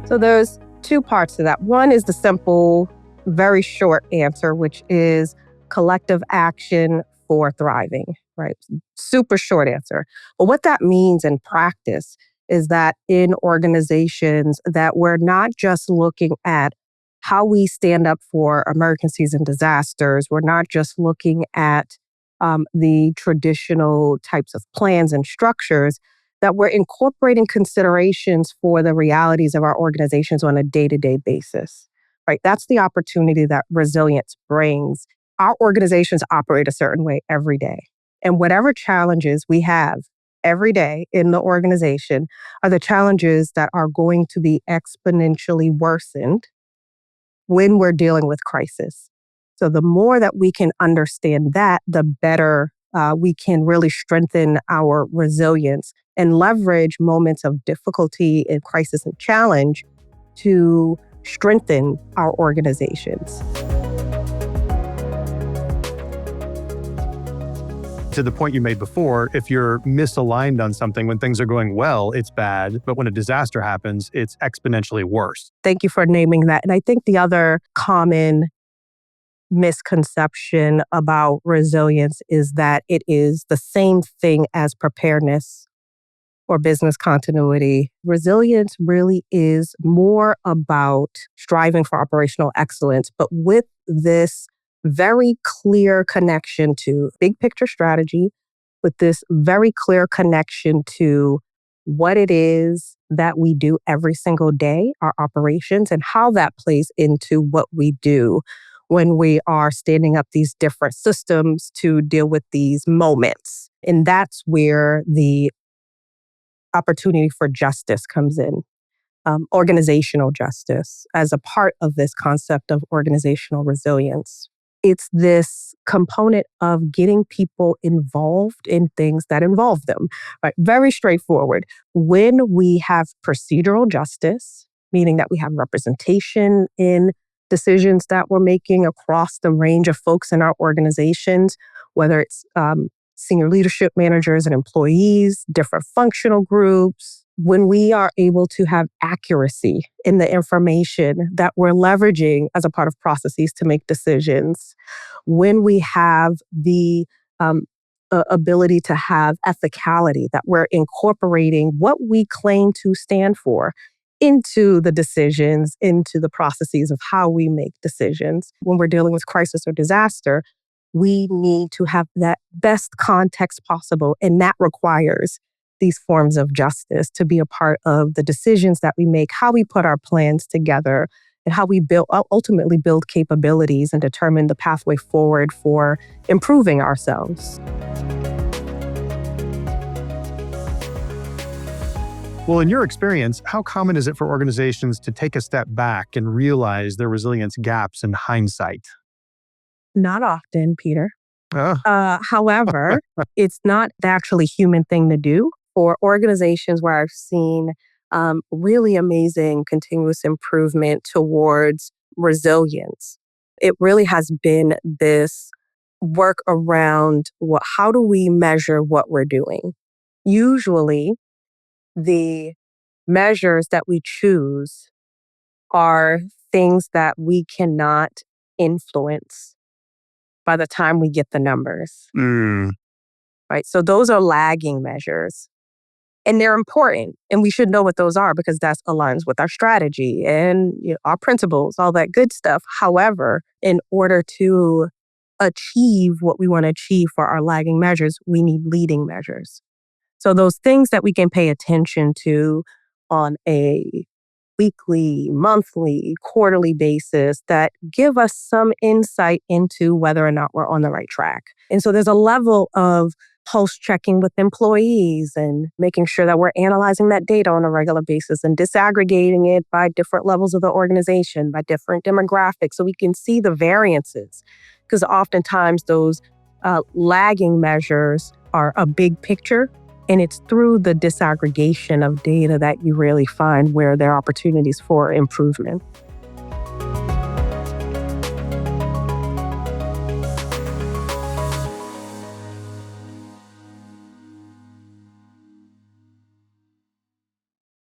So there's two parts to that. One is the simple, very short answer, which is collective action for thriving, right? Super short answer. But what that means in practice is that in organizations that we're not just looking at how we stand up for emergencies and disasters. We're not just looking at the traditional types of plans and structures, that we're incorporating considerations for the realities of our organizations on a day-to-day basis, right? That's the opportunity that resilience brings. Our organizations operate a certain way every day. And whatever challenges we have every day in the organization are the challenges that are going to be exponentially worsened when we're dealing with crisis. So the more that we can understand that, the better we can really strengthen our resilience and leverage moments of difficulty and crisis and challenge to strengthen our organizations. To the point you made before, if you're misaligned on something, when things are going well, it's bad. But when a disaster happens, it's exponentially worse. Thank you for naming that. And I think the other common misconception about resilience is that it is the same thing as preparedness or business continuity. Resilience really is more about striving for operational excellence, but with this very clear connection to big picture strategy, with this very clear connection to what it is that we do every single day, our operations, and how that plays into what we do when we are standing up these different systems to deal with these moments. And that's where the opportunity for justice comes in. Organizational justice as a part of this concept of organizational resilience. It's this component of getting people involved in things that involve them, right? Very straightforward. When we have procedural justice, meaning that we have representation in decisions that we're making across the range of folks in our organizations, whether it's senior leadership managers and employees, different functional groups, when we are able to have accuracy in the information that we're leveraging as a part of processes to make decisions, when we have the ability to have ethicality, that we're incorporating what we claim to stand for into the decisions, into the processes of how we make decisions. When we're dealing with crisis or disaster, we need to have that best context possible, and that requires these forms of justice to be a part of the decisions that we make, how we put our plans together, and how we ultimately build capabilities and determine the pathway forward for improving ourselves. Well, in your experience, how common is it for organizations to take a step back and realize their resilience gaps in hindsight? Not often, Peter. However, it's not the actually human thing to do. For organizations where I've seen really amazing continuous improvement towards resilience, it really has been this work around how do we measure what we're doing? Usually, the measures that we choose are things that we cannot influence by the time we get the numbers. Right? So those are lagging measures. And they're important. And we should know what those are because that aligns with our strategy and our principles, all that good stuff. However, in order to achieve what we want to achieve for our lagging measures, we need leading measures. So those things that we can pay attention to on a weekly, monthly, quarterly basis that give us some insight into whether or not we're on the right track. And so there's a level of pulse checking with employees and making sure that we're analyzing that data on a regular basis and disaggregating it by different levels of the organization, by different demographics, so we can see the variances. Because oftentimes those lagging measures are a big picture. And it's through the disaggregation of data that you really find where there are opportunities for improvement.